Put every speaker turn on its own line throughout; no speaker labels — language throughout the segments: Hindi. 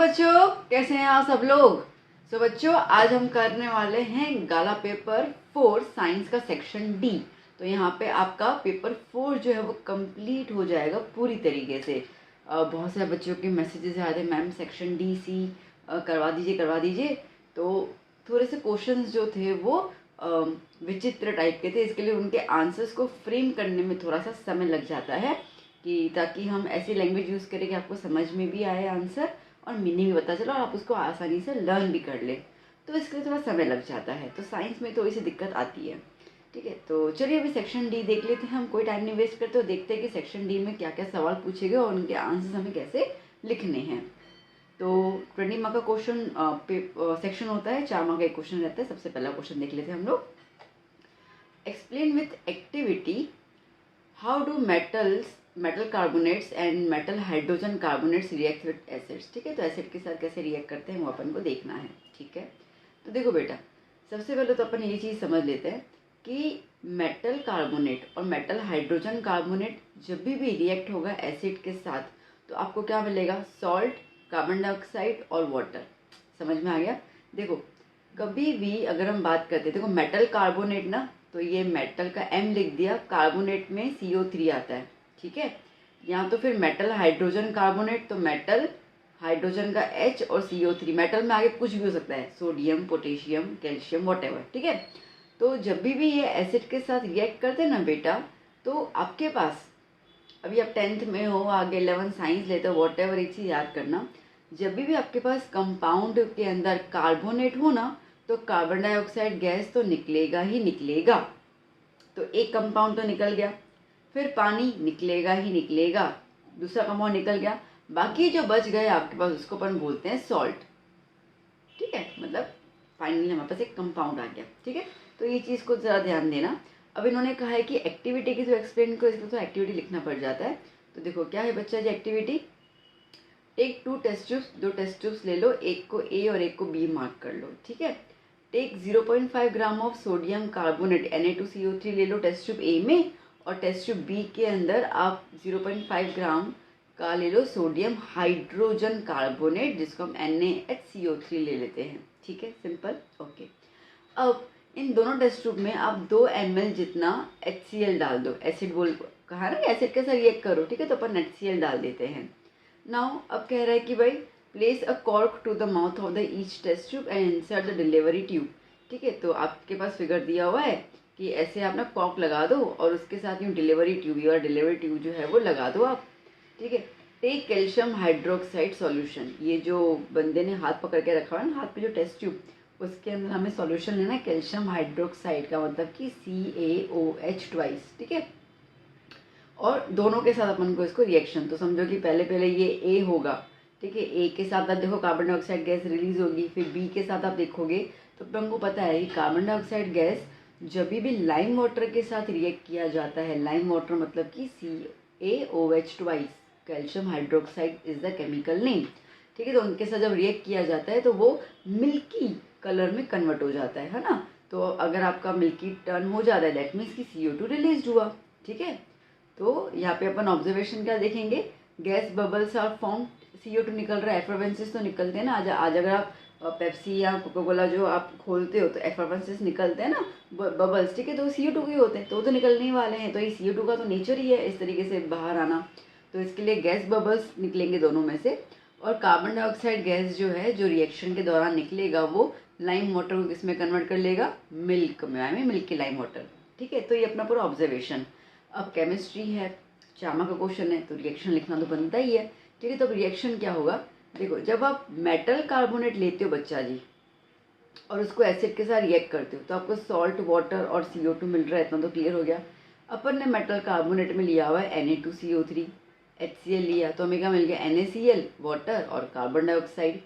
बच्चों, कैसे हैं आप सब लोग। बच्चों, आज हम करने वाले हैं गाला पेपर 4 साइंस का सेक्शन डी। तो यहाँ पे आपका पेपर 4 जो है वो कंप्लीट हो जाएगा पूरी तरीके से। बहुत सारे बच्चों के मैसेजेस आए थे, मैम सेक्शन डी सी करवा दीजिए। तो थोड़े से क्वेश्चंस जो थे वो विचित्र टाइप के थे, इसके लिए उनके आंसर्स को फ्रेम करने में थोड़ा सा समय लग जाता है, कि ताकि हम ऐसी लैंग्वेज यूज़ करें कि आपको समझ में भी आए आंसर और मीनिंग भी पता चला और आप उसको आसानी से लर्न भी कर लें। तो इसके लिए थोड़ा समय लग जाता है, तो साइंस में थोड़ी सी दिक्कत आती है। ठीक है, तो चलिए अभी सेक्शन डी देख लेते हैं। हम कोई टाइम नहीं वेस्ट करते और देखते हैं कि सेक्शन डी में क्या क्या सवाल पूछे गए और उनके आंसर हमें कैसे लिखने हैं। तो 20 मार्क का क्वेश्चन सेक्शन होता है, 4 मार्क का एक क्वेश्चन रहता है। सबसे पहला क्वेश्चन देख लेते हैं हम लोग। Explain with activity how do metal carbonates and metal hydrogen carbonates react with acids. ठीक है, तो एसिड के साथ कैसे रिएक्ट करते हैं वो अपन को देखना है। ठीक है, तो देखो बेटा, सबसे पहले तो अपन ये चीज़ समझ लेते हैं कि मेटल कार्बोनेट और मेटल हाइड्रोजन कार्बोनेट जब भी रिएक्ट होगा एसिड के साथ, तो आपको क्या मिलेगा? सॉल्ट, कार्बन डाइऑक्साइड और वाटर। समझ में आ गया? देखो, कभी भी अगर हम बात करते हैं, देखो मेटल कार्बोनेट ना, तो ये मेटल का M लिख दिया, कार्बोनेट में CO3 आता है। ठीक है, यहाँ तो फिर मेटल हाइड्रोजन कार्बोनेट, तो मेटल हाइड्रोजन का H और CO3। मेटल में आगे कुछ भी हो सकता है, सोडियम, पोटेशियम, कैल्शियम, वॉटेवर। ठीक है, तो जब भी ये एसिड के साथ रिएक्ट करते हैं ना बेटा, तो आपके पास, अभी आप 10th में हो, आगे 11 साइंस लेते हो, वॉटेवर, एक चीज़ याद करना, जब भी आपके पास कंपाउंड के अंदर कार्बोनेट हो ना, तो कार्बन डाइऑक्साइड गैस तो निकलेगा ही निकलेगा। तो एक कंपाउंड तो निकल गया, फिर पानी निकलेगा ही निकलेगा, दूसरा कंपाउंड निकल गया, बाकी जो बच गए आपके पास उसको अपन बोलते हैं सॉल्ट। ठीक है, मतलब फाइनली हमारे पास एक कंपाउंड आ गया। ठीक है, तो ये चीज़ को ज़रा ध्यान देना। अब इन्होंने कहा है कि एक्टिविटी की जो एक्सप्लेन को, इसको तो एक्टिविटी लिखना पड़ जाता है। तो देखो क्या है बच्चा जी activity. Take 2 test tubes, 2 test tubes ले लो, एक को ए और एक को बी मार्क कर लो। ठीक है, take 0.5 gram of sodium carbonate Na2CO3 ले लो टेस्ट ट्यूब ए में, और टेस्ट ट्यूब बी के अंदर आप 0.5 ग्राम का ले लो सोडियम हाइड्रोजन कार्बोनेट, जिसको हम NaHCO3 ले लेते हैं। ठीक है, सिंपल, ओके। अब इन दोनों टेस्ट ट्यूब में आप 2 ml जितना HCl डाल दो। एसिड बोल कहा ना, एसिड के साथ रिएक्ट करो। ठीक है, तो अपन HCl डाल देते हैं। नाउ अब कह रहा है कि भाई place a cork to the mouth of the each test tube and insert the delivery tube. ठीक है, तो आपके पास फिगर दिया हुआ है कि ऐसे आप ना कॉर्क लगा दो और उसके साथ यूँ डिलीवरी ट्यूब, या डिलीवरी ट्यूब जो है वो लगा दो आप। ठीक है, टेक कैल्शियम हाइड्रोक्साइड सॉल्यूशन। ये जो बंदे ने हाथ पकड़ के रखा हुआ है ना, हाथ पे जो टेस्ट ट्यूब, उसके अंदर हमें सॉल्यूशन लेना है कैल्शियम हाइड्रोक्साइड का, मतलब कि CaOH ट्वाइस। ठीक है, और दोनों के साथ अपन को इसको रिएक्शन, तो समझो कि पहले ये ए होगा। ठीक है, ए के साथ आप देखो कार्बन डाइऑक्साइड गैस रिलीज होगी, फिर बी के साथ आप देखोगे तो अपन को पता है कि कार्बन डाइऑक्साइड गैस जब भी लाइम वाटर के साथ रिएक्ट किया जाता है, लाइम वाटर मतलब कि CaOH twice, calcium hydroxide is the chemical name. ठीक है, तो उनके साथ जब रिएक्ट किया जाता है तो वो मिल्की कलर में कन्वर्ट हो जाता है ना। तो अगर आपका मिल्की टर्न हो जाता है, दैट मीन्स कि CO2 रिलीज हुआ। ठीक है, तो यहाँ पे अपन ऑब्जर्वेशन क्या देखेंगे, gas bubbles are form, CO2 निकल रहा है, एफरवेंसेस तो निकलते हैं ना। आज अगर आप पेप्सी या कोका कोला जो आप खोलते हो तो एफरवेंसेस निकलते हैं ना, बबल्स। ठीक है, तो CO2 के होते हैं, तो वो तो निकलने ही वाले हैं। तो ये CO2 का तो नेचर ही है इस तरीके से बाहर आना, तो इसके लिए गैस बबल्स निकलेंगे दोनों में से। और कार्बन डाइऑक्साइड गैस जो है, जो रिएक्शन के दौरान निकलेगा, वो लाइम वाटर को किसमें कन्वर्ट कर लेगा? मिल्क में, आई मीन मिल्क की लाइम वाटर। ठीक है, तो ये अपना पूरा ऑब्जर्वेशन। अब केमिस्ट्री है, चामा का क्वेश्चन है, तो रिएक्शन लिखना तो बनता ही है। ठीक है, तो रिएक्शन क्या होगा, देखो जब आप मेटल कार्बोनेट लेते हो बच्चा जी और उसको एसिड के साथ रिएक्ट करते हो, तो आपको सॉल्ट, वाटर और CO2 मिल रहा है, इतना तो क्लियर हो गया। अपन ने मेटल कार्बोनेट में लिया हुआ है Na2CO3, HCl लिया, तो हमें क्या मिल गया? NaCl, वाटर और कार्बन डाइऑक्साइड।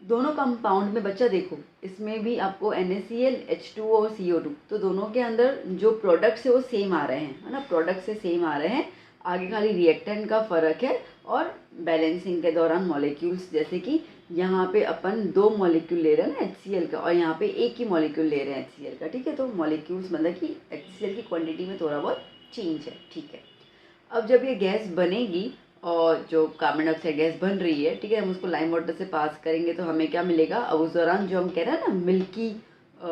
दोनों कंपाउंड में बच्चा देखो, इसमें भी आपको NaCl, H2O और CO2, तो दोनों के अंदर जो प्रोडक्ट्स है वो सेम आ रहे हैं, है ना, प्रोडक्ट से सेम आ रहे हैं। आगे खाली रिएक्टेंट का फ़र्क है और बैलेंसिंग के दौरान मॉलिक्यूल्स, जैसे कि यहाँ पे अपन 2 मॉलिक्यूल ले रहे हैं ना HCl का, और यहाँ पे एक ही मॉलिक्यूल ले रहे हैं HCl का। ठीक है, तो मॉलिक्यूल्स मतलब कि HCl की क्वान्टिटी में थोड़ा बहुत चेंज है। ठीक है, अब जब ये गैस बनेगी और जो कार्बन डाइऑक्साइड गैस बन रही है, ठीक है, हम उसको लाइम वाटर से पास करेंगे तो हमें क्या मिलेगा। अब उस दौरान जो हम कह रहे हैं ना मिल्की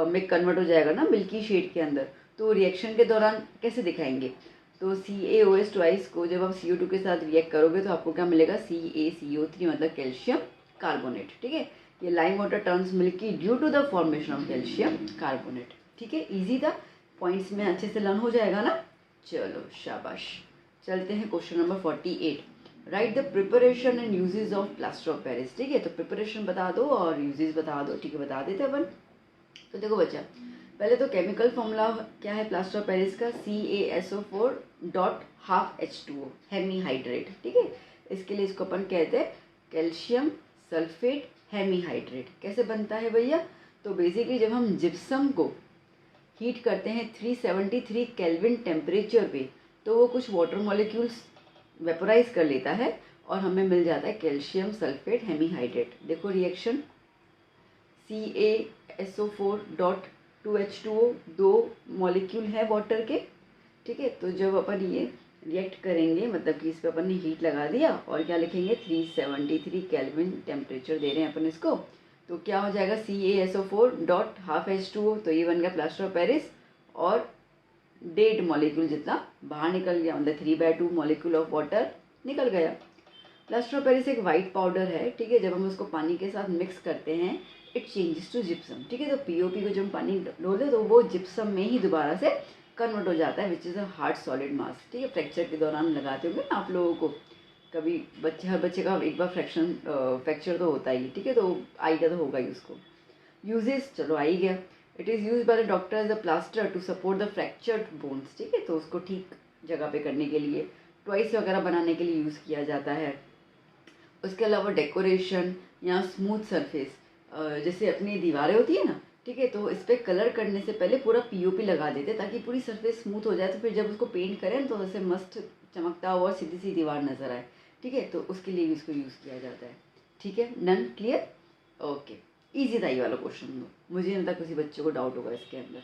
में कन्वर्ट हो जाएगा ना मिल्की शेड के अंदर, तो रिएक्शन के दौरान कैसे दिखाएंगे, तो CaOH ट्वाइस को जब आप CO2 के साथ रिएक्ट करोगे तो आपको क्या मिलेगा, CaCO3 मतलब कैल्शियम कार्बोनेट। ठीक है, ये lime water turns milky due to the formation of calcium carbonate. ठीक है, इजी था, पॉइंट्स में अच्छे से लर्न हो जाएगा ना। चलो शाबाश, चलते हैं question number 48। Write the preparation and uses of plaster of Paris. ठीक है, तो प्रिपरेशन बता दो और यूजेज बता दो। ठीक है, बता देते अपन। तो देखो बच्चा, पहले तो केमिकल फॉर्मूला क्या है प्लास्टर ऑफ पेरिस का, CaSO4.12H2O हेमीहाइड्रेट। ठीक है, इसके लिए इसको अपन कहते हैं कैल्शियम सल्फेट हेमीहाइड्रेट। कैसे बनता है भैया, तो बेसिकली जब हम जिप्सम को हीट करते हैं 373 केल्विन टेम्परेचर पे, तो वो कुछ वाटर मॉलिक्यूल्स वेपोराइज कर लेता है और हमें मिल जाता है कैल्शियम सल्फेट हेमीहाइड्रेट। देखो रिएक्शन, CaSO4.2H2O, 2 मॉलिक्यूल है वाटर के। ठीक है, तो जब अपन ये रिएक्ट करेंगे, मतलब कि इस पर अपन ने हीट लगा दिया और क्या लिखेंगे, 373 केल्विन टेम्परेचर दे रहे हैं अपन इसको, तो क्या हो जाएगा CaSO4.12H2O, तो ये बन गया प्लास्टर ऑफ पेरिस। और 1.5 मॉलिक्यूल जितना बाहर निकल गया, मतलब 3/2 मॉलिक्यूल ऑफ वाटर निकल गया। प्लास्टर ऑफ पेरिस एक वाइट पाउडर है। ठीक है, जब हम उसको पानी के साथ मिक्स करते हैं इट चेंजेस टू जिप्सम। ठीक है, तो POP को जब हम पानी डोलते तो वो जिप्सम में ही दोबारा से कन्वर्ट हो जाता है, which is a hard solid मास। ठीक है, फ्रैक्चर के दौरान लगाते होंगे ना आप लोगों को कभी, हर बच्चे का एक बार फ्रैक्चर तो होता ही। ठीक है, तो आइडिया तो होगा ही उसको। यूजेस चलो आ ही गया। It is use by the doctor as a plaster to support the fractured bones. ठीक है, तो उसको ठीक जगह पे करने के लिए, ट्वाइस वगैरह बनाने के लिए यूज़ किया जाता है। उसके अलावा डेकोरेशन या स्मूथ सरफेस, जैसे अपनी दीवारें होती है ना, ठीक है, तो इस पर कलर करने से पहले पूरा POP लगा देते ताकि पूरी सरफेस स्मूथ हो जाए, तो फिर जब उसको पेंट करें तो ऐसे मस्त चमकता हुआ सीधी सी दीवार नजर आए। ठीक है, तो उसके लिए भी इसको यूज़ किया जाता है। ठीक है, नन क्लियर, ओके। ईजी था ये वाला क्वेश्चन, मुझे नहीं लगता किसी बच्चे को डाउट होगा इसके अंदर।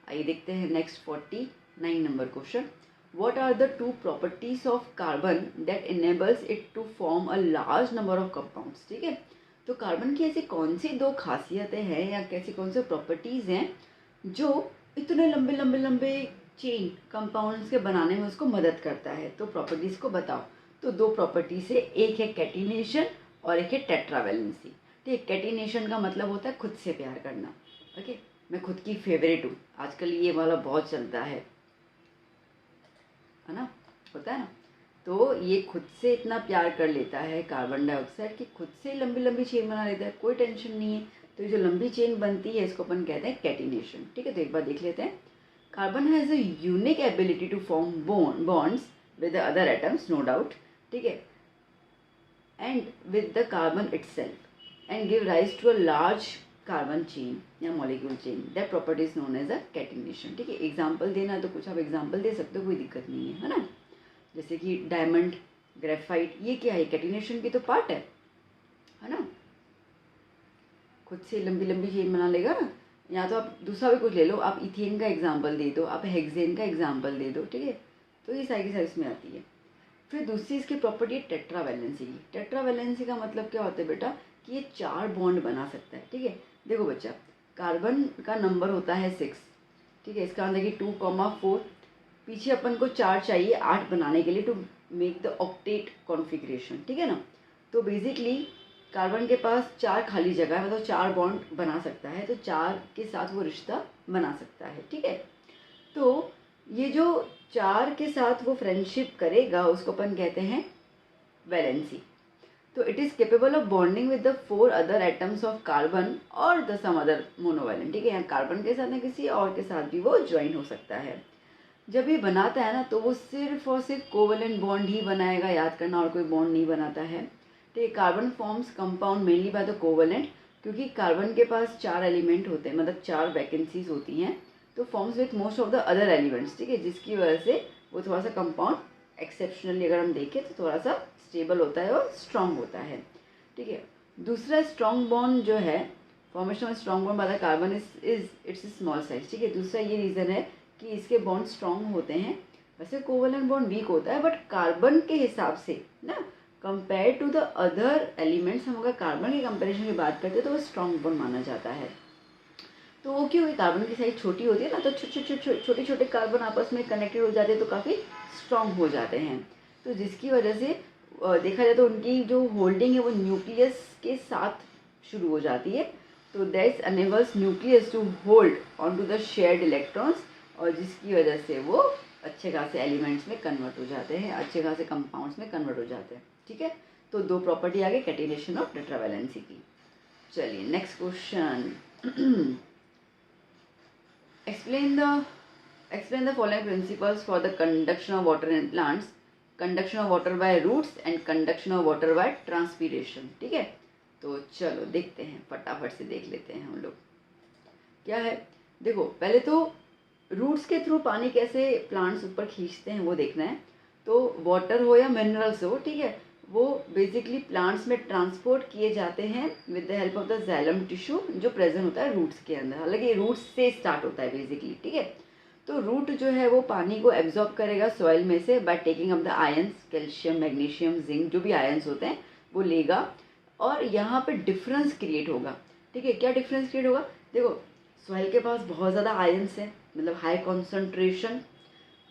आइए देखते हैं next 49 number question. What are the two properties of carbon that enables it to form a large number of compounds? ठीक है, तो कार्बन की ऐसी कौन सी 2 खासियतें हैं या कैसी कौन से प्रॉपर्टीज हैं जो इतने लंबे लंबे लंबे चेन कंपाउंड्स के बनाने में उसको मदद करता है, तो प्रॉपर्टीज को बताओ। तो 2 प्रॉपर्टीज है, एक है कैटिनेशन और एक है टेट्रावेलेंसी। ठीक है, कैटिनेशन का मतलब होता है खुद से प्यार करना। ओके, मैं खुद की फेवरेट हूँ, आजकल ये वाला बहुत चलता है ना, होता है ना, तो ये खुद से इतना प्यार कर लेता है कार्बन डाइऑक्साइड कि खुद से लंबी लंबी चेन बना लेता है, कोई टेंशन नहीं है। तो ये जो लंबी चेन बनती है इसको अपन कहते हैं कैटिनेशन। ठीक है, तो एक बार देख लेते हैं। Carbon has a unique ability to form bonds with the other atoms, no doubt. ठीक है, and with the carbon itself and give rise to a large carbon chain या molecule chain, that property is known as a catenation. ठीक है, एग्जाम्पल देना है तो कुछ आप एग्जाम्पल दे सकते हो, कोई दिक्कत नहीं है ना। जैसे कि डायमंड, ग्रेफाइट, ये क्या है, कैटिनेशन की तो पार्ट है ना। खुद से लंबी लंबी चेन बना लेगा ना। या तो आप दूसरा भी कुछ ले लो, आप इथेन का एग्जाम्पल दे दो, आप हेक्सेन का एग्जाम्पल दे दो। ठीक है, तो ये सारी की सारी इसमें आती है। फिर दूसरी इसकी प्रॉपर्टी है टेट्रावेलेंसी की। टेट्रावेलेंसी का मतलब क्या होता है बेटा, कि ये 4 बॉन्ड बना सकता है। ठीक है, देखो बच्चा, कार्बन का नंबर होता है 6। ठीक है, इसका मतलब कि 2,4, पीछे अपन को 4 चाहिए 8 बनाने के लिए, to make the octet configuration. ठीक है ना, तो बेसिकली कार्बन के पास 4 खाली जगह है, मतलब 4 बॉन्ड बना सकता है, तो 4 के साथ वो रिश्ता बना सकता है। ठीक है, तो ये जो 4 के साथ वो फ्रेंडशिप करेगा उसको अपन कहते हैं वैलेंसी। तो it is capable of bonding with the 4 other atoms of carbon और द सम अदर मोनोवैलेंट। ठीक है, यहाँ कार्बन के साथ या किसी और के साथ भी वो ज्वाइन हो सकता है। जब ये बनाता है ना तो वो सिर्फ और सिर्फ कोवेलेंट बॉन्ड ही बनाएगा, याद करना, और कोई बॉन्ड नहीं बनाता है। तो ये carbon forms compound mainly by the covalent, क्योंकि कार्बन के पास 4 एलिमेंट होते हैं, मतलब 4 वैकेंसीज होती हैं, तो forms with most of the other elements. ठीक है, जिसकी वजह से वो थोड़ा सा कंपाउंड एक्सेप्शनली अगर हम देखें तो थोड़ा सा स्टेबल होता है और स्ट्रॉन्ग होता है। ठीक है, दूसरा स्ट्रॉन्ग बॉन्ड जो है, formation of strong bond by the carbon is it's small size. ठीक है, दूसरा ये रीज़न है कि इसके बॉन्ड स्ट्रॉन्ग होते हैं वैसे कोवलेंट बॉन्ड वीक होता है, बट कार्बन के हिसाब से ना, compare to the other elements, हम अगर कार्बन के कंपेरिजन की बात करते हैं तो वो स्ट्रॉन्ग बॉन्ड माना जाता है। तो वो क्यों, कार्बन की साइज छोटी होती है ना, तो छोटे छोटे कार्बन आपस में कनेक्टेड हो जाते हैं तो काफ़ी स्ट्रॉन्ग हो जाते हैं। तो जिसकी वजह से देखा जाए तो उनकी जो होल्डिंग है वो न्यूक्लियस के साथ शुरू हो जाती है। तो that's enables nucleus to hold on to the shared electrons, और जिसकी वजह से वो अच्छे खासे एलिमेंट्स में कन्वर्ट हो जाते हैं, अच्छे खासे कंपाउंड्स में कन्वर्ट हो जाते हैं। ठीक है, तो दो प्रॉपर्टी आ गई कैटिनेशन और टेट्रावैलेंसी की। चलिए next question. Explain the following principles for the conduction of water in plants, conduction of water by roots and conduction of water by transpiration। ठीक है, तो चलो देखते हैं, फटाफट से देख लेते हैं हम लोग क्या है। देखो पहले तो रूट्स के थ्रू पानी कैसे प्लांट्स ऊपर खींचते हैं वो देखना है। तो वाटर हो या मिनरल्स हो, ठीक है, वो बेसिकली प्लांट्स में ट्रांसपोर्ट किए जाते हैं with the help of the xylem tissue जो प्रेजेंट होता है रूट्स के अंदर। हालांकि रूट्स से स्टार्ट होता है बेसिकली। ठीक है, तो रूट जो है वो पानी को एब्जॉर्ब करेगा सॉइल में से by taking up the ions, calcium, magnesium, zinc, जो भी आयंस होते हैं वो लेगा, और यहाँ पे डिफरेंस क्रिएट होगा। ठीक है, क्या डिफरेंस क्रिएट होगा, देखो सॉइल के पास बहुत ज़्यादा आयंस है, मतलब हाई कॉन्सेंट्रेशन,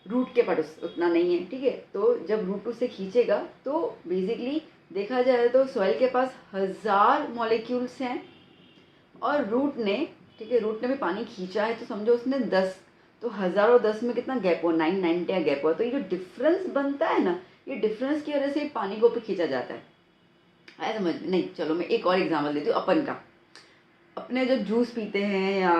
रूट के पास उतना नहीं है। ठीक है, तो जब रूट उसे खींचेगा तो बेसिकली देखा जाए तो सॉइल के पास 1000 मॉलिक्यूल्स हैं, और रूट ने, ठीक है, रूट ने भी पानी खींचा है तो समझो उसने 10, तो 1000 और 10 में कितना गैप हुआ, 990 गैप हुआ। तो ये जो डिफरेंस बनता है ना, ये डिफरेंस की वजह से पानी को ऊपर खींचा जाता है। आया समझ में? नहीं, चलो मैं एक और एग्जाम्पल देती हूँ अपन का। अपने जब जूस पीते हैं या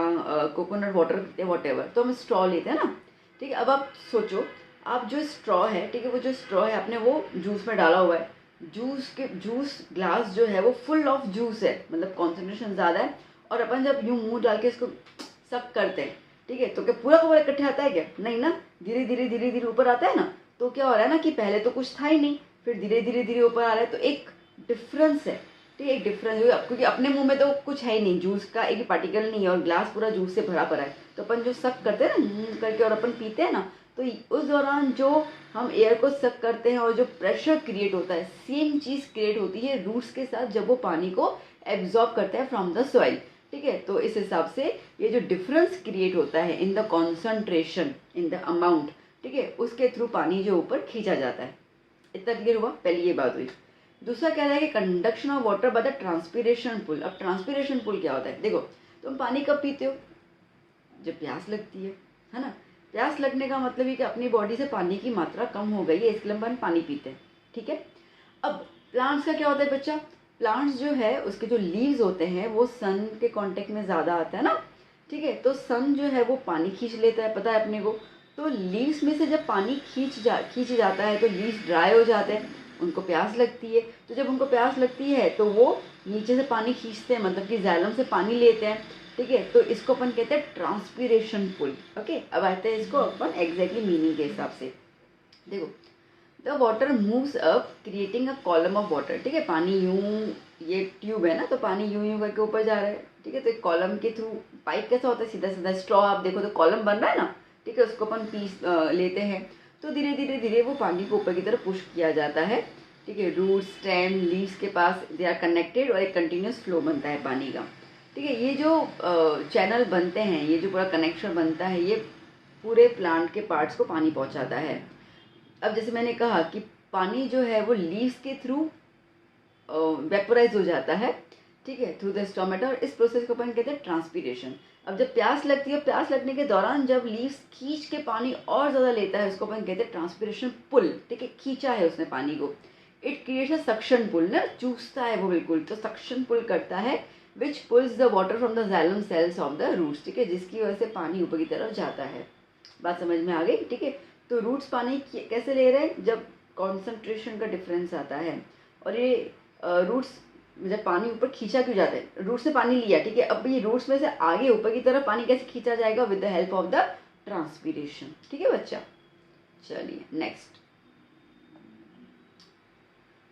कोकोनट वाटर पीते हैं वॉटेवर, तो हम स्ट्रॉ लेते हैं ना। ठीक है, अब आप सोचो, आप जो स्ट्रॉ है, ठीक है, वो जो स्ट्रॉ है आपने वो जूस में डाला हुआ है, जूस ग्लास जो है वो फुल ऑफ जूस है, मतलब कॉन्सेंट्रेशन ज़्यादा है, और अपन जब यूँ मुंह डाल के इसको सक करते हैं, ठीक है, तो क्या पूरा का पूरा इकट्ठे आता है क्या? नहीं ना, धीरे धीरे ऊपर आता है ना। तो क्या हो रहा है ना कि पहले तो कुछ था ही नहीं, फिर धीरे धीरे ऊपर आ रहा है, तो एक डिफरेंस है। ठीक है, एक डिफरेंस हुआ, क्योंकि अपने मुंह में तो कुछ है ही नहीं, जूस का एक पार्टिकल नहीं है, और ग्लास पूरा जूस से भरा पड़ा है। तो अपन जो सक करते हैं ना करके और अपन पीते हैं ना, तो उस दौरान जो हम एयर को सक करते हैं और जो प्रेशर क्रिएट होता है, सेम चीज़ क्रिएट होती है रूट्स के साथ जब वो पानी को एब्जॉर्ब करते हैं फ्रॉम द सॉइल। ठीक है, तो इस हिसाब से ये जो डिफरेंस क्रिएट होता है in the concentration, in the amount, ठीक है, उसके थ्रू पानी जो ऊपर खींचा जाता है। इतना क्लियर हुआ? पहली ये बात हुई। दूसरा क्या है कि conduction of water by the transpiration pull. अब ट्रांसपीरेशन पुल क्या होता है? देखो तुम पानी कब पीते हो? जब प्यास लगती है ना। प्यास लगने का मतलब ये कि अपनी बॉडी से पानी की मात्रा कम हो गई है, इसलिए हम पानी पीते हैं। ठीक है, अब प्लांट्स का क्या होता है बच्चा? प्लांट्स जो है उसके जो लीव्स होते हैं वो सन के कांटेक्ट में ज़्यादा आता है ना। ठीक है, तो सन जो है वो पानी खींच लेता है, पता है अपने को। तो लीव्स में से जब पानी खींच जाता है तो लीव्स ड्राई हो जाते हैं, उनको प्यास लगती है। तो जब उनको प्यास लगती है तो वो नीचे से पानी खींचते हैं, मतलब कि जाइलम से पानी लेते हैं। ठीक है, तो इसको अपन कहते हैं ट्रांसपीरेशन पुल। ओके, अब आते हैं इसको अपन एग्जैक्टली मीनिंग के हिसाब से। देखो, the water moves up creating a column of water. ठीक है, पानी यूं, ये ट्यूब है ना, तो पानी यूं करके ऊपर जा रहा है। ठीक है, तो एक कॉलम के थ्रू, पाइप कैसा होता है, सीधा सीधा स्ट्रॉ आप देखो तो कॉलम बन रहा है ना। ठीक है, उसको अपन लेते हैं, तो धीरे धीरे वो पानी को ऊपर की तरफ पुश किया जाता है। ठीक है, रूट, स्टेम, लीव्स के पास दे आर कनेक्टेड, और एक कंटिन्यूस फ्लो बनता है पानी का। ठीक है, ये जो चैनल बनते हैं, ये जो पूरा कनेक्शन बनता है, ये पूरे प्लांट के पार्ट्स को पानी पहुंचाता है। अब जैसे मैंने कहा कि पानी जो है वो लीव्स के थ्रू वेपोराइज हो जाता है। ठीक है, थ्रू द स्टोमेटा, और इस प्रोसेस को अपन कहते हैं ट्रांसपीरेशन। अब जब प्यास लगती है, प्यास लगने के दौरान जब लीव्स खींच के पानी और ज़्यादा लेता है, उसको अपन कहते हैं ट्रांसपीरेशन पुल। ठीक है, खींचा है उसने पानी को। इट क्रिएट्स अ सक्शन पुल ना, चूसता है वो बिल्कुल, तो सक्शन पुल करता है which pulls the water from the xylem cells of the roots. ठीक है, जिसकी वजह से पानी ऊपर की तरफ जाता है। बात समझ में आ गई? ठीक है, तो रूट्स पानी कैसे ले रहे हैं? जब कॉन्सेंट्रेशन का डिफरेंस आता है, और ये रूट्स जब पानी ऊपर खींचा क्यों जाता है? रूट्स से पानी लिया, ठीक है, अब ये रूट्स में से आगे ऊपर की तरफ पानी कैसे खींचा जाएगा? With the help of the transpiration. ठीक है बच्चा, चलिए next.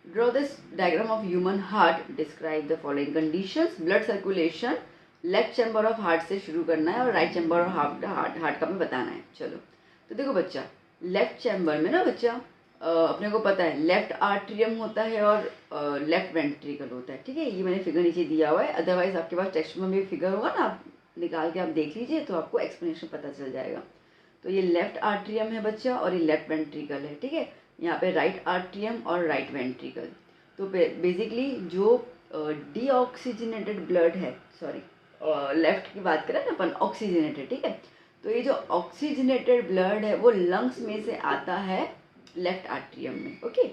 Draw this diagram of human heart. Describe the following conditions. Blood circulation. Left chamber of heart से शुरू करना है और राइट चैम्बर ऑफ हार्ट का हमें बताना है। चलो, तो देखो बच्चा, लेफ्ट चैम्बर में ना बच्चा अपने को पता है लेफ्ट आर्ट्रियम होता है और लेफ्ट वेंट्रिकल होता है, ठीक है। ये मैंने फिगर नीचे दिया हुआ है, अदरवाइज आपके पास टेक्स्ट में भी फिगर होगा ना, आप निकाल के आप देख लीजिए तो आपको एक्सप्लेनेशन पता चल जाएगा। तो ये लेफ्ट आर्ट्रियम है बच्चा और ये लेफ्ट वेंट्रिकल है, ठीक है। यहाँ पे राइट आर्ट्रियम और राइट वेंट्रिकल। तो बेसिकली जो डीऑक्सीजनेटेड ब्लड है, सॉरी लेफ्ट की बात करें ना अपन, ऑक्सीजनेटेड, ठीक है। तो ये जो ऑक्सीजनेटेड ब्लड है वो लंग्स में से आता है लेफ्ट आर्ट्रियम में, ओके।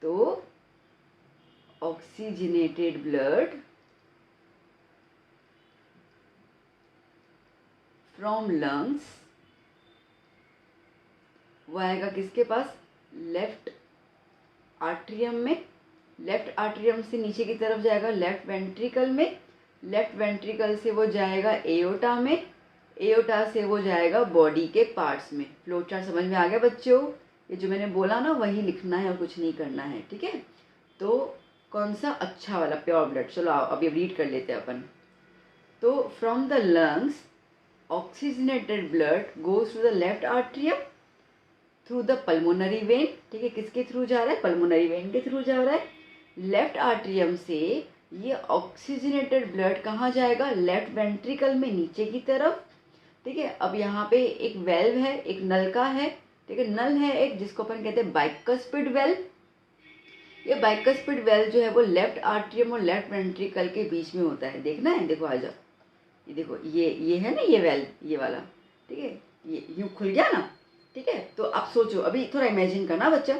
तो ऑक्सीजनेटेड ब्लड फ्रॉम लंग्स वो आएगा किसके पास, लेफ्ट आर्ट्रियम में। लेफ्ट आर्ट्रियम से नीचे की तरफ जाएगा लेफ्ट वेंट्रिकल में, लेफ्ट वेंट्रिकल से वो जाएगा एओर्टा में, एओर्टा से वो जाएगा बॉडी के पार्ट्स में। फ्लो चार्ट समझ में आ गया बच्चों? ये जो मैंने बोला ना वही लिखना है और कुछ नहीं करना है, ठीक है। तो कौन सा अच्छा वाला प्योर ब्लड, चलो आओ अभी रीड कर लेते हैं अपन। तो from the lungs oxygenated blood goes to the left atrium through the pulmonary vein, ठीक है। किसके थ्रू जा रहा है, पल्मोनरी वेन के थ्रू जा रहा है। लेफ्ट आर्ट्रियम से ये ऑक्सीजनेटेड ब्लड कहाँ जाएगा, लेफ्ट वेंट्रिकल में नीचे की तरफ, ठीक है। अब यहाँ पे एक वेल्व है, एक नलका है, ठीक है। नल है एक जिसको अपन कहते हैं बाइकस्पिड वेल्व। ये बाइकस्पिड वेल्व जो है वो लेफ्ट आर्ट्रियम और लेफ्ट वेंट्रिकल के बीच में होता है, देखना है, देखो आ जाओ, ये देखो ये है ना ये वेल्व, ये वाला, ठीक है। ये यूँ खुल गया ना, ठीक है। तो आप सोचो अभी थोड़ा इमेजिन करना बच्चा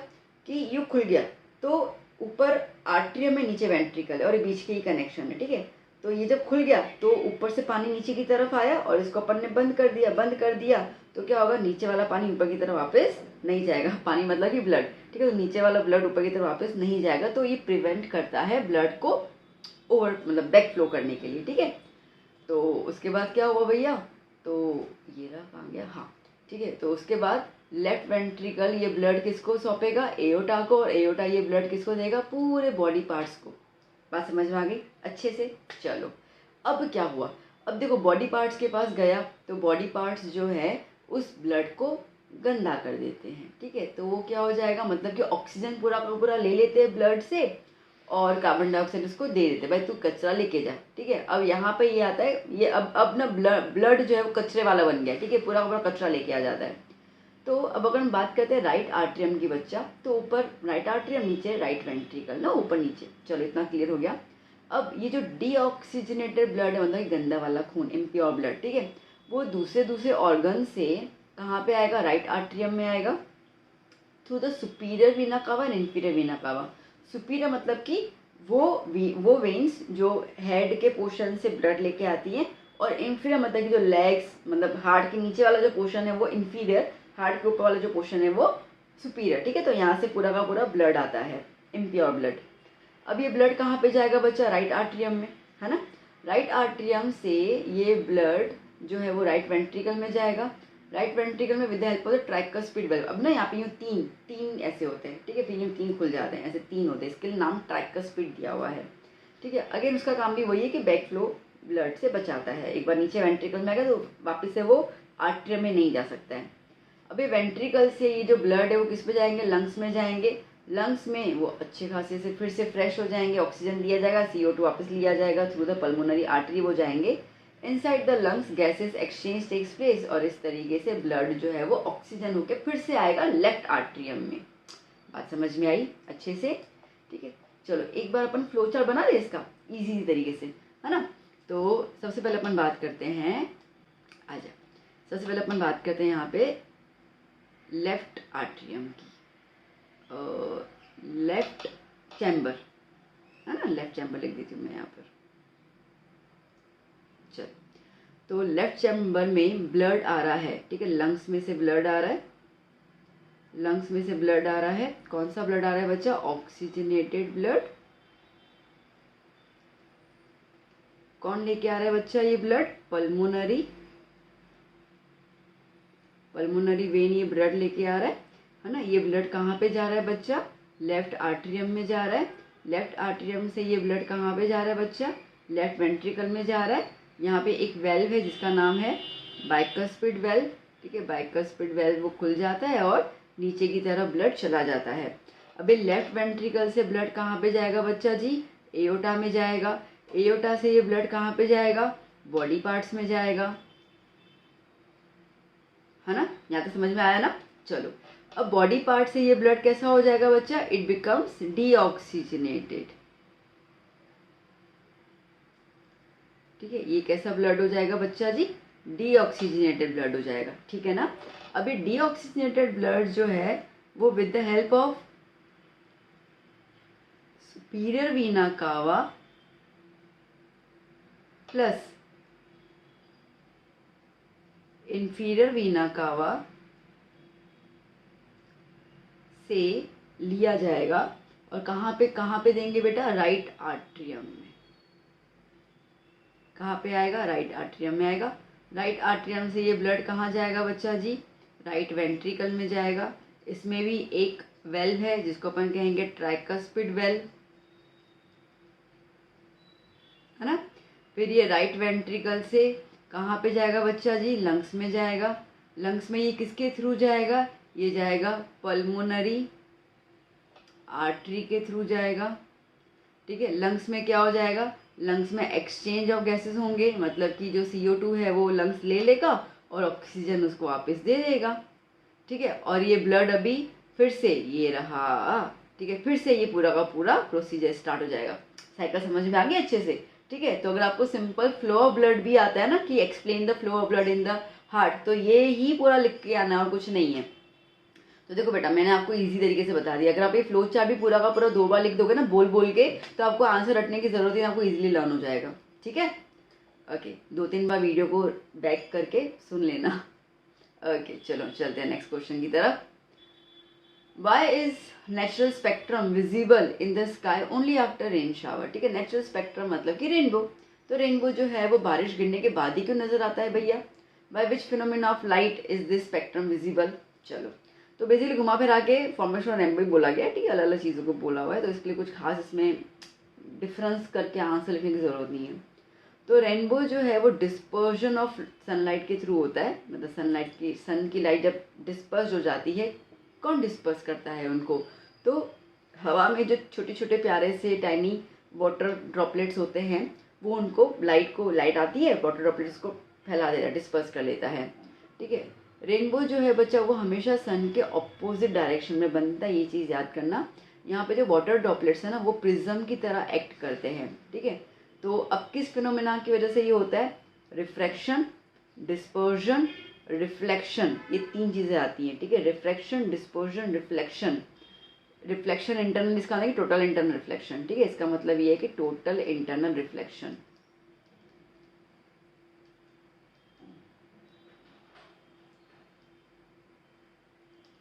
कि यूँ खुल गया तो ऊपर आर्ट्रियम में, नीचे वेंट्रिकल है और ये बीच के ही कनेक्शन है, ठीक है। तो ये जब खुल गया तो ऊपर से पानी नीचे की तरफ आया और इसको अपन ने बंद कर दिया तो क्या होगा, नीचे वाला पानी ऊपर की तरफ वापस नहीं जाएगा। पानी मतलब कि ब्लड, ठीक है। तो नीचे वाला ब्लड ऊपर की तरफ वापस नहीं जाएगा, तो ये प्रिवेंट करता है ब्लड को ओवर मतलब बैक फ्लो करने के लिए, ठीक है। तो उसके बाद क्या हुआ भैया, तो ये रहा कहाँ गया, हाँ ठीक है। तो उसके बाद लेफ्ट वेंट्रिकल ये ब्लड किसको सौंपेगा, एओर्टा को, और एओर्टा ये ब्लड किसको देगा, पूरे बॉडी पार्ट्स को। बात समझ में आ गई अच्छे से? चलो अब क्या हुआ, अब देखो बॉडी पार्ट्स के पास गया तो बॉडी पार्ट्स जो है उस ब्लड को गंदा कर देते हैं, ठीक है। तो वो क्या हो जाएगा, मतलब कि ऑक्सीजन पूरा का पूरा ले लेते हैं ब्लड से और कार्बन डाइऑक्साइड उसको दे देते, भाई तू कचरा लेके जा, ठीक है। अब यहाँ पे ये आता है, ये अब ना ब्लड जो है वो कचरे वाला बन गया, ठीक है, पूरा का पूरा कचरा लेके आ जाता है। तो अब अगर हम बात करते हैं राइट आर्ट्रियम की बच्चा, तो ऊपर राइट आर्ट्रियम, नीचे राइट वेंट्रिकल ना, ऊपर नीचे, चलो इतना क्लियर हो गया। अब ये जो डीऑक्सीजनेटेड ब्लड है, मतलब गंदा वाला खून, इम्प्योर ब्लड, ठीक है, वो दूसरे ऑर्गन से कहाँ पे आएगा, राइट आर्ट्रियम में आएगा थ्रू द सुपीरियर वीना कावा एंड इन्फीरियर वीना कावा। सुपीरियर मतलब कि वो वेन्स जो हेड के पोर्शन से ब्लड लेके आती हैं, और इन्फीरियर मतलब कि जो लेग्स मतलब हार्ट के नीचे वाला जो पोर्शन है वो इन्फीरियर, हार्ट के ऊपर वाला जो पोर्शन है वो सुपीरियर, ठीक है। तो यहाँ से पूरा का पूरा ब्लड आता है, इम्प्योर ब्लड। अब ये ब्लड कहाँ पे जाएगा बच्चा, राइट आर्ट्रियम में, है ना। राइट आर्ट्रियम से ये ब्लड जो है वो राइट वेंट्रिकल में जाएगा, राइट वेंट्रिकल में with the help of the tricuspid valve. अब ना यहाँ पे यूँ तीन ऐसे होते हैं, ठीक है, फिर यूँ तीन खुल जाते हैं, ऐसे तीन होते हैं, इसके लिए नाम ट्राइकस्पिड दिया हुआ है, ठीक है। अगेन उसका काम भी वही है कि बैक फ्लो ब्लड से बचाता है। एक बार नीचे वेंट्रिकल में आ गया तो वापस से वो आर्ट्रियम में नहीं जा सकता है। अभी वेंट्रिकल से ये जो ब्लड है वो किस पे जाएंगे, लंग्स में जाएंगे। लंग्स में वो अच्छे खासे से फिर से फ्रेश हो जाएंगे, ऑक्सीजन दिया जाएगा, CO2 वापस लिया जाएगा थ्रू द पल्मोनरी आर्टरी, वो जाएंगे inside the lungs, gases exchange takes place, और इस तरीके से ब्लड जो है वो ऑक्सीजन होके फिर से आएगा लेफ्ट आर्ट्रियम में। बात समझ में आई अच्छे से? ठीक है, चलो एक बार अपन फ्लो चार्ट बना दे इसका इजी तरीके से, है ना। तो सबसे पहले अपन बात करते हैं, आजा, सबसे पहले अपन बात करते हैं यहाँ पे लेफ्ट आर्ट्रियम की, लेफ्ट चैम्बर, है ना, लेफ्ट चैम्बर लिख देती हूँ मैं यहाँ पर। चल, तो लेफ्ट चैम्बर में ब्लड आ रहा है, ठीक है, लंग्स में से ब्लड आ रहा है, लंग्स में से ब्लड आ रहा है। कौन सा ब्लड आ रहा है बच्चा, ऑक्सीजनेटेड ब्लड। कौन लेके आ रहा है बच्चा ये ब्लड, पल्मोनरी, पल्मोनरी वेन ये ब्लड लेके आ रहा है ना। ये ब्लड कहाँ पे जा रहा है बच्चा, लेफ्ट आर्ट्रियम में जा रहा है। लेफ्ट आर्ट्रियम से ये ब्लड कहाँ पे जा रहा है बच्चा, लेफ्ट वेंट्रिकल में जा रहा है। यहाँ पे एक वेल्व है जिसका नाम है बाइकस्पिड वेल्व, ठीक है, बाइकस्पिड वेल्व वो खुल जाता है और नीचे की तरफ ब्लड चला जाता है। अभी लेफ्ट वेंट्रिकल से ब्लड कहाँ पे जाएगा बच्चा जी? एओर्टा में जाएगा। एओर्टा से ये ब्लड कहाँ पे जाएगा? बॉडी पार्ट्स में जाएगा, है ना? यहाँ तो समझ में आया ना? चलो, अब बॉडी पार्ट से ये ब्लड कैसा हो जाएगा बच्चा? It becomes deoxygenated. ठीक है, ये कैसा ब्लड हो जाएगा बच्चा जी? डीऑक्सीजनेटेड ब्लड हो जाएगा। ठीक है ना? अभी डीऑक्सीजनेटेड ब्लड जो है वो with the help of superior Veena कावा प्लस इंफीरियर वीना कावा से लिया जाएगा। और कहाँ पे देंगे बेटा? राइट आर्ट्रियम में। कहाँ पे आएगा? राइट आर्ट्रियम में आएगा। राइट आर्ट्रियम से ये ब्लड कहाँ जाएगा बच्चा जी? राइट वेंट्रिकल में जाएगा। इसमें भी एक वेल्व है जिसको अपन कहेंगे ट्राइकस्पिड वेल्व, है ना? फिर ये राइट वेंट्रिकल से कहाँ पे जाएगा बच्चा जी? लंग्स में जाएगा। लंग्स में ये किसके थ्रू जाएगा? ये जाएगा पल्मोनरी आर्टरी के थ्रू जाएगा। ठीक है, लंग्स में क्या हो जाएगा? लंग्स में एक्सचेंज ऑफ गैसेस होंगे, मतलब कि जो CO2 है वो लंग्स ले लेगा और ऑक्सीजन उसको वापस दे देगा। ठीक है, और ये ब्लड अभी फिर से ये रहा। ठीक है, फिर से ये पूरा का पूरा प्रोसीजर स्टार्ट हो जाएगा। साइकिल समझ में आ गई अच्छे से? ठीक है, तो अगर आपको सिंपल फ्लो ऑफ ब्लड भी आता है ना कि explain the flow of blood in the heart, तो ये ही पूरा लिख के आना और कुछ नहीं है। तो देखो बेटा, मैंने आपको इजी तरीके से बता दिया। अगर आप ये फ्लो चार्ट भी पूरा का पूरा 2 बार लिख दोगे ना बोल बोल के, तो आपको आंसर रटने की जरूरत ही आपको इजीली लर्न हो जाएगा। ठीक है, ओके, 2-3 बार वीडियो को बैक करके सुन लेना। ओके, चलो चलते हैं नेक्स्ट क्वेश्चन की तरफ। Why is natural spectrum visible in the sky only after rain shower? ठीक है, नेचुरल स्पेक्ट्रम मतलब कि रेनबो। तो रेनबो जो है वो बारिश गिरने के बाद ही क्यों नजर आता है भैया? By which phenomena of light is this spectrum visible? चलो, तो बेसिकली घुमा फिरा के फॉर्मेशन ऑफ रेनबो बोला गया। ठीक है, अलग अलग चीज़ों को बोला हुआ है, तो इसके लिए कुछ खास इसमें डिफरेंस करके आंसर लिखने की ज़रूरत नहीं है। तो रेनबो जो है वो डिस्पर्जन ऑफ सनलाइट के थ्रू होता है। मतलब सन की लाइट जब डिस्पर्स हो जाती है, कौन डिस्पर्स करता है उनको? तो हवा में जो छोटे छोटे प्यारे से टाइनी वाटर ड्रॉपलेट्स होते हैं, वो उनको लाइट आती है, वाटर ड्रॉपलेट्स को फैला देता है, डिस्पर्स कर लेता है। ठीक है, रेनबो जो है बच्चा वो हमेशा सन के ऑपोजिट डायरेक्शन में बनता है, ये चीज़ याद करना। यहाँ पे जो वाटर ड्रॉपलेट्स है ना वो प्रिज्म की तरह एक्ट करते हैं। ठीक है, तो अब किस फिनोमेना की वजह से ये होता है? रिफ्रैक्शन, डिस्पर्जन, रिफ्लेक्शन, ये 3 चीज़ें आती हैं। ठीक है, refraction, dispersion, reflection. Reflection internal, इसका नहीं टोटल इंटरनल रिफ्लेक्शन। ठीक है, इसका मतलब ये है कि टोटल इंटरनल रिफ्लेक्शन।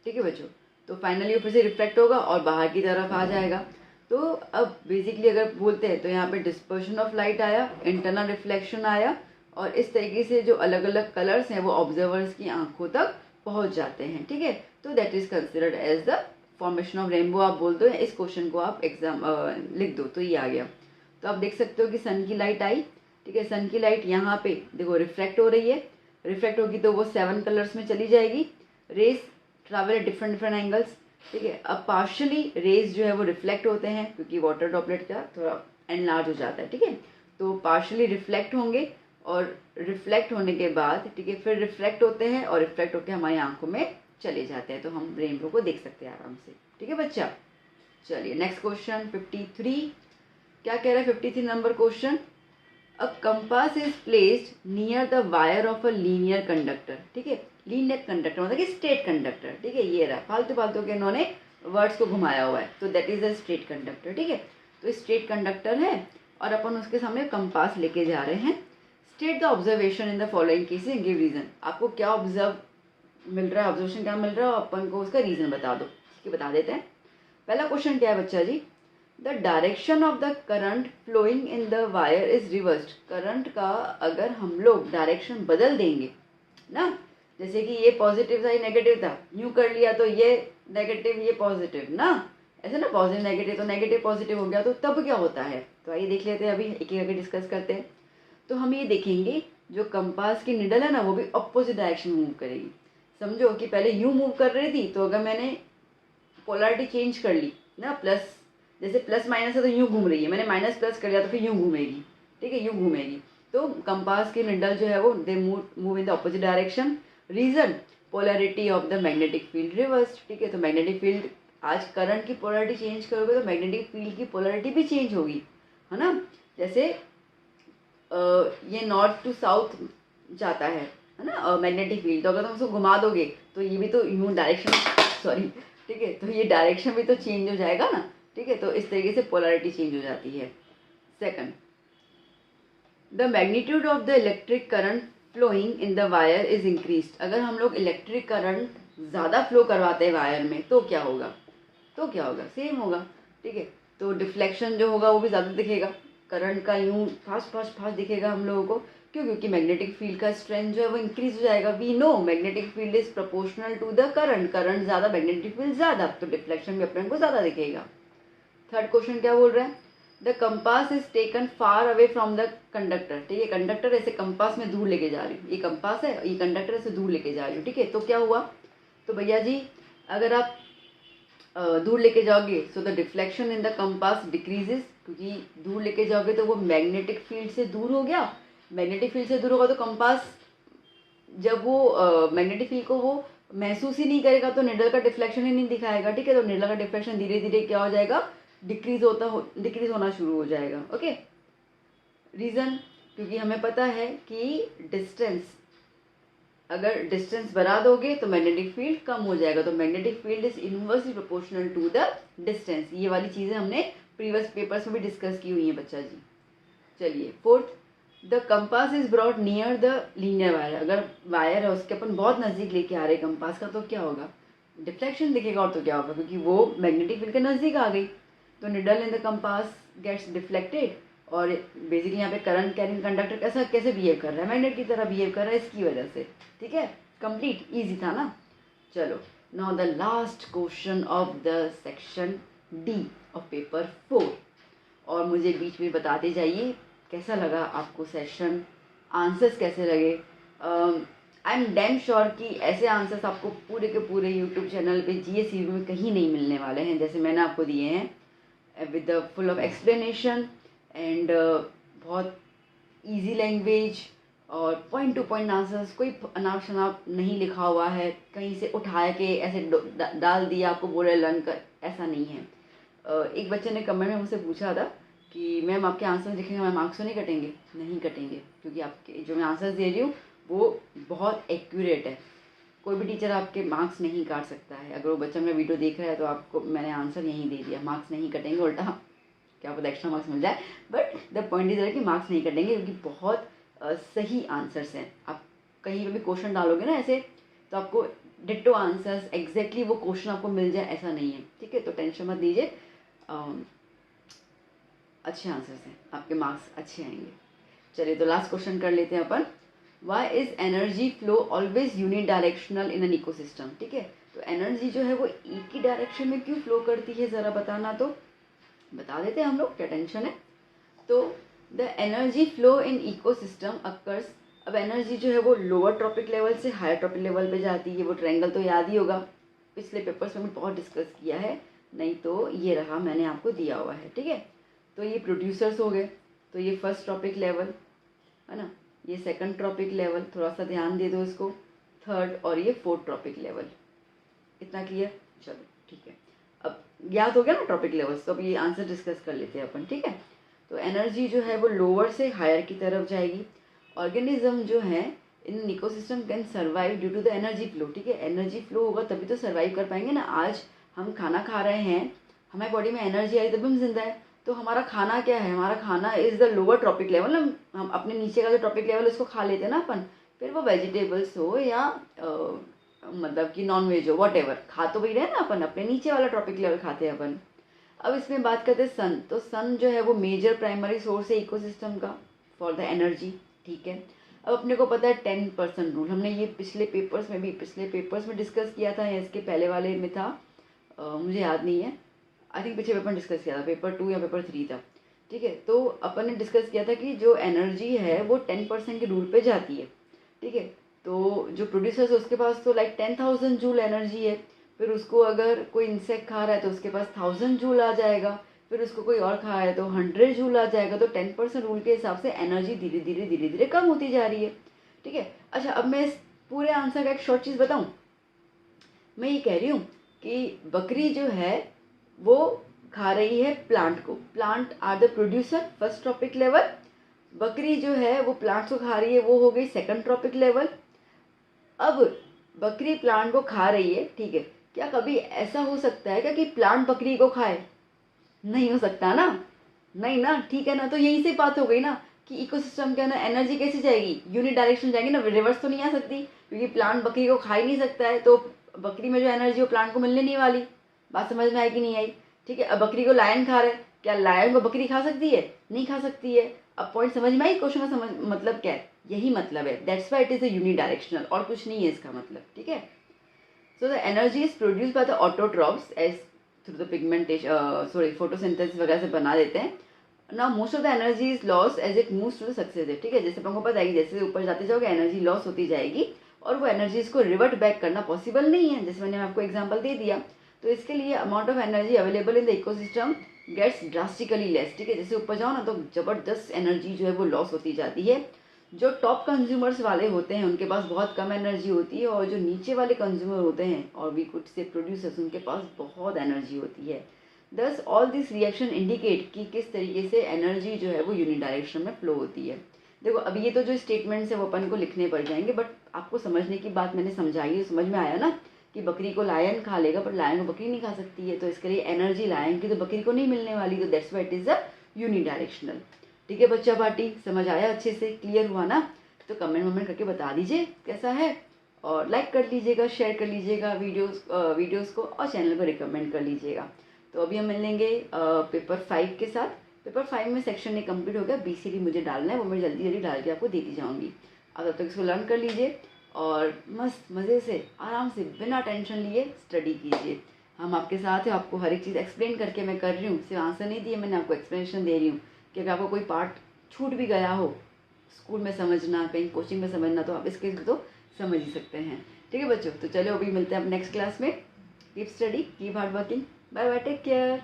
ठीक है बच्चों, तो फाइनली वो फिर से रिफ्लेक्ट होगा और बाहर की तरफ आ जाएगा। तो अब बेसिकली अगर बोलते हैं तो यहाँ पे डिस्पर्शन ऑफ लाइट आया, इंटरनल रिफ्लेक्शन आया, और इस तरीके से जो अलग अलग कलर्स हैं वो ऑब्जर्वर्स की आंखों तक पहुँच जाते हैं। ठीक है, तो that is considered as the formation of rainbow आप बोल दो, इस क्वेश्चन को आप एग्जाम लिख दो तो ये आ गया। तो आप देख सकते हो कि सन की लाइट आई। ठीक है, सन की लाइट यहाँ पे देखो रिफ्लेक्ट हो रही है। रिफ्लेक्ट होगी तो वो 7 कलर्स में चली जाएगी। Rays travel at different angles. ठीक है, अब पार्शियली रेज जो है वो रिफ्लेक्ट होते हैं क्योंकि वाटर ड्रॉपलेट का थोड़ा एनलार्ज हो जाता है। ठीक है, तो पार्शियली रिफ्लेक्ट होंगे और रिफ्लेक्ट होने के बाद ठीक है फिर रिफ्लेक्ट होते हैं और रिफ्लेक्ट होकर हमारी आंखों में चले जाते हैं, तो हम रेनबो को देख सकते हैं आराम से। ठीक है बच्चा, चलिए नेक्स्ट क्वेश्चन 53। क्या कह रहा है 53 number question? A compass is placed near the wire of a linear conductor. ठीक है, लीनियर कंडक्टर मतलब कि स्ट्रेट कंडक्टर। ठीक है, ये रहा, फालतू फालतू के इन्होंने वर्ड्स को घुमाया हुआ है, तो that is a straight conductor. ठीक है, तो स्ट्रेट कंडक्टर है और अपन उसके सामने कंपास लेके जा रहे हैं। State the observation in the following cases, give reason. आपको क्या ऑब्जर्व मिल रहा है, ऑब्जर्वेशन क्या मिल रहा है, अपन को उसका रीजन बता दो। ठीक है, बता देते हैं। पहला क्वेश्चन क्या है बच्चा जी? The direction of the current flowing in the wire is reversed. Current का अगर हम लोग डायरेक्शन बदल देंगे ना, जैसे कि ये पॉजिटिव था ये नेगेटिव था, यूं कर लिया तो ये नेगेटिव ये पॉजिटिव ना, ऐसे ना पॉजिटिव नेगेटिव तो नेगेटिव पॉजिटिव हो गया, तो तब क्या होता है? तो आइए देख लेते हैं, अभी एक एक करके डिस्कस करते हैं। तो हम ये देखेंगे जो कंपास की निडल है ना वो भी अपोजिट डायरेक्शन में मूव करेगी। समझो कि पहले यूँ मूव कर रही थी, तो अगर मैंने पोलैरिटी चेंज कर ली ना, प्लस जैसे प्लस माइनस है तो यूँ घूम रही है, मैंने माइनस प्लस कर लिया तो फिर यूँ घूमेगी, ठीक है, यूँ घूमेगी। तो कंपास की निडल जो है वो they move in the opposite direction. Reason, polarity of the magnetic field reverse, ठीक है। तो मैग्नेटिक फील्ड, आज करंट की पोलैरिटी चेंज करोगे तो मैग्नेटिक फील्ड की पोलैरिटी भी चेंज होगी, है ना। जैसे ये नॉर्थ टू साउथ जाता है ना मैग्नेटिक फील्ड, तो अगर तुम उसको घुमा दोगे तो ये भी तो यूँ डायरेक्शन, सॉरी, ठीक है, तो ये डायरेक्शन भी तो चेंज हो जाएगा ना, ठीक है। तो इस तरीके से पोलैरिटी चेंज हो जाती है। Second, the magnitude of the electric current flowing in the wire is increased. अगर हम लोग इलेक्ट्रिक करंट ज़्यादा फ्लो करवाते हैं वायर में तो क्या होगा, सेम होगा, ठीक है। तो डिफ्लेक्शन जो होगा वो भी ज़्यादा दिखेगा, करंट का यूँ फास्ट फास्ट फास्ट दिखेगा हम लोगों को। क्यों? क्योंकि मैग्नेटिक फील्ड का स्ट्रेंथ जो है वो इंक्रीज हो जाएगा। We know magnetic field is proportional to the current, current ज़्यादा मैग्नेटिक फील्ड ज़्यादा, तो डिफ्लेक्शन भी अपने को ज़्यादा दिखेगा। थर्ड क्वेश्चन क्या बोल रहा है, the compass is taken far away from the conductor, ठीक है। कंडक्टर ऐसे कंपास में दूर लेके जा रही हूँ, ये कंपास है, ये कंडक्टर ऐसे दूर लेके जा रही हूँ, ठीक है। तो क्या हुआ, तो भैया जी अगर आप दूर लेके जाओगे so the deflection in the compass decreases, क्योंकि दूर लेके जाओगे तो वो मैग्नेटिक फील्ड से दूर हो गया। मैग्नेटिक फील्ड से दूर होगा तो कंपास जब वो मैग्नेटिक फील्ड को वो महसूस ही नहीं करेगा तो निडल का डिफ्लेक्शन ही नहीं दिखाएगा, ठीक है। तो निडल का डिफ्लेक्शन धीरे धीरे क्या हो जाएगा, डिक्रीज होना शुरू हो जाएगा। ओके, रीज़न, क्योंकि हमें पता है कि डिस्टेंस, अगर डिस्टेंस बढ़ा दोगे तो मैग्नेटिक फील्ड कम हो जाएगा, तो magnetic field is inversely proportional to the distance. ये वाली चीज़ें हमने प्रीवियस पेपर्स में भी डिस्कस की हुई हैं बच्चा जी। चलिए fourth, the compass is brought near the linear wire. अगर वायर है उसके अपन बहुत नज़दीक लेके आ रहे कंपास का तो क्या होगा, डिफ्लेक्शन दिखेगा, और तो क्या होगा, क्योंकि वो मैग्नेटिक फील्ड के नज़दीक आ गई तो needle in the compass gets deflected. और बेसिकली यहाँ पे करंट कैरिंग कंडक्टर कैसे बिहेव कर रहा है, मैग्नेट की तरह बिहेव कर रहा है, इसकी वजह से, ठीक है। कंप्लीट, इजी था ना। चलो, now the last question of the section D of paper 4। और मुझे बीच में बताते जाइए कैसा लगा आपको सेशन, आंसर्स कैसे लगे। आई एम डैम श्योर कि ऐसे आंसर्स आपको पूरे के पूरे यूट्यूब चैनल पे GSU में कहीं नहीं मिलने वाले हैं जैसे मैंने आपको दिए हैं, with the full of explanation and बहुत इजी लैंग्वेज और पॉइंट टू पॉइंट आंसर्स, कोई अनाप शनाप नहीं लिखा हुआ है, कहीं से उठा के ऐसे डाल दिया आपको बोले लर्न कर, ऐसा नहीं है। एक बच्चे ने कमेंट में मुझसे पूछा था कि मैम आपके आंसर लिखेंगे मैम मार्क्स तो नहीं कटेंगे? नहीं कटेंगे, क्योंकि आपके जो मैं आंसर्स दे रही हूँ वो बहुत एक्यूरेट है। कोई भी टीचर आपके मार्क्स नहीं काट सकता है। अगर वो बच्चा मेरा वीडियो देख रहा है तो आपको मैंने आंसर यहीं दे दिया, मार्क्स नहीं कटेंगे, उल्टा क्या पता एक्स्ट्रा मार्क्स मिल जाए, बट द पॉइंट इज कि मार्क्स नहीं कटेंगे क्योंकि बहुत सही आंसर्स हैं। आप कहीं पर भी क्वेश्चन डालोगे ना ऐसे तो आपको डिट्टो आंसर्स एग्जैक्टली वो क्वेश्चन आपको मिल जाए ऐसा नहीं है, ठीक है। तो टेंशन मत लीजिए, अच्छे आंसर्स हैं, आपके मार्क्स अच्छे आएंगे। चलिए तो लास्ट क्वेश्चन कर लेते हैं अपन, why is energy flow always unidirectional in an ecosystem, ठीक है। तो एनर्जी जो है वो एक ही डायरेक्शन में क्यों फ्लो करती है, ज़रा बताना, तो बता देते हैं हम लोग, क्या टेंशन है। तो the energy flow in ecosystem occurs, अब एनर्जी जो है वो लोअर ट्रॉपिक लेवल से हायर ट्रॉपिक लेवल पे जाती है। वो ट्रायंगल तो याद ही होगा, पिछले पेपर्स में बहुत डिस्कस किया है, नहीं तो ये रहा मैंने आपको दिया हुआ है, ठीक है। तो ये प्रोड्यूसर्स हो गए, तो ये फर्स्ट ट्रॉपिक लेवल है ना, ये सेकंड ट्रॉपिक लेवल, थोड़ा सा ध्यान दे दो इसको, थर्ड, और ये फोर्थ ट्रॉपिक लेवल। इतना क्लियर? चलो ठीक है, अब याद हो गया ना ट्रॉपिक लेवल्स, तो अब ये आंसर डिस्कस कर लेते हैं अपन, ठीक है। तो एनर्जी जो है वो लोअर से हायर की तरफ जाएगी। ऑर्गेनिज्म जो है in ecosystem can survive due to the energy flow, ठीक है। एनर्जी फ्लो होगा तभी तो सर्वाइव कर पाएंगे ना। आज हम खाना खा रहे हैं, हमारे बॉडी में एनर्जी आई तभी हम जिंदा है। तो हमारा खाना क्या है, हमारा खाना is the lower trophic level. हम अपने नीचे का जो ट्रॉपिक लेवल उसको खा लेते हैं ना अपन, फिर वो वेजिटेबल्स हो या मतलब कि नॉन वेज हो, वॉट एवर, खा तो वही रहे ना अपन, अपने नीचे वाला ट्रॉपिक लेवल खाते हैं अपन। अब इसमें बात करते हैं सन, तो सन जो है वो मेजर प्राइमरी सोर्स है इकोसिस्टम का फॉर द एनर्जी, ठीक है। अब अपने को पता है 10% रूल, हमने ये पिछले पेपर्स में डिस्कस किया था या इसके पहले वाले में था, मुझे याद नहीं है, आई थिंक पिछले पेपर में डिस्कस किया था, पेपर 2 या पेपर 3 था, ठीक है। तो अपन ने डिस्कस किया था कि जो एनर्जी है वो 10% के रूल पे जाती है, ठीक है। तो जो प्रोड्यूसर है उसके पास तो लाइक 10,000 जूल एनर्जी है, फिर उसको अगर कोई इंसेक्ट खा रहा है तो उसके पास 1000 जूल आ जाएगा, फिर उसको कोई और खा है तो 100 जूल आ जाएगा। तो 10% रूल के हिसाब से एनर्जी धीरे धीरे कम होती जा रही है। ठीक है, अच्छा अब मैं इस पूरे आंसर का एक शॉर्ट चीज़ बताऊँ। मैं ये कह रही हूँ कि बकरी जो है वो खा रही है प्लांट को, plant are the producer, first trophic level. बकरी जो है वो प्लांट को खा रही है, वो हो गई सेकंड ट्रॉपिक लेवल। अब बकरी प्लांट को खा रही है, ठीक है, क्या कभी ऐसा हो सकता है क्या कि प्लांट बकरी को खाए? नहीं हो सकता ना, नहीं ना, ठीक है ना। तो यहीं से बात हो गई ना कि इकोसिस्टम के अंदर एनर्जी कैसे जाएगी, यूनिट डायरेक्शन जाएगी ना, रिवर्स तो नहीं आ सकती, क्योंकि प्लांट बकरी को खा ही नहीं सकता है। तो बकरी में जो एनर्जी वो प्लांट को मिलने नहीं वाली। बात समझ में आई कि नहीं आई? ठीक है, अब बकरी को लायन खा रहा है, क्या लायन को बकरी खा सकती है? नहीं खा सकती है। अब पॉइंट समझ में आई? क्वेश्चन का समझ मतलब क्या है, यही मतलब है, that's why it is a unidirectional, और कुछ नहीं है इसका मतलब। ठीक है, so the energy is produce by the autotrophs as through the pigmentation, sorry photosynthesis वगैरह से बना देते हैं। Now most of the energy is loss as it moves to the successive. ठीक है, जैसे आपको पता है कि जैसे ऊपर जाते जाओगे एनर्जी लॉस होती जाएगी, और वो एनर्जीज को रिवर्ट बैक करना पॉसिबल नहीं है, जैसे मैंने आपको एग्जांपल दे दिया। तो इसके लिए amount of energy available in the ecosystem gets drastically less. ठीक है, जैसे ऊपर जाओ ना तो जबरदस्त एनर्जी जो है वो लॉस होती जाती है। जो टॉप कंज्यूमर्स वाले होते हैं उनके पास बहुत कम एनर्जी होती है, और जो नीचे वाले कंज्यूमर होते हैं और वी कुड से प्रोड्यूसर्स, उनके पास बहुत एनर्जी होती है। दस ऑल दिस रिएक्शन इंडिकेट कि किस तरीके से एनर्जी जो है वो यूनिडायरेक्शन में फ्लो होती है। देखो अब ये तो जो स्टेटमेंट्स है वो अपन को लिखने पड़ जाएंगे, बट आपको समझने की बात मैंने समझाई है, समझ में आया ना कि बकरी को लायन खा लेगा पर लायन को बकरी नहीं खा सकती है। तो इसके लिए एनर्जी लायन की तो बकरी को नहीं मिलने वाली, तो that's why it is a unidirectional. ठीक है बच्चा पार्टी, समझ आया, अच्छे से क्लियर हुआ ना? तो कमेंट करके बता दीजिए कैसा है, और लाइक कर लीजिएगा, शेयर कर लीजिएगा वीडियोस को, और चैनल को रिकमेंड कर लीजिएगा। तो अभी हम मिलेंगे पेपर 5 के साथ। पेपर 5 में सेक्शन ए कंप्लीट हो गया, BCD मुझे डालना है, वो मैं जल्दी जल्दी डाल के आपको देती जाऊँगी। अब तब तक इसको लर्न कर लीजिए और मस्त मज़े से आराम से बिना टेंशन लिए स्टडी कीजिए। हम आपके साथ हैं, आपको हर एक चीज़ एक्सप्लेन करके मैं कर रही हूँ, सिर्फ आंसर नहीं दिए, मैंने आपको एक्सप्लेनेशन दे रही हूँ कि अगर आपको कोई पार्ट छूट भी गया हो स्कूल में समझना, कहीं कोचिंग में समझना, तो आप इसके तो समझ ही सकते हैं। ठीक है बच्चों, तो चलो अभी मिलते हैं आप नेक्स्ट क्लास में। Keep study, keep hard working, bye bye, take care.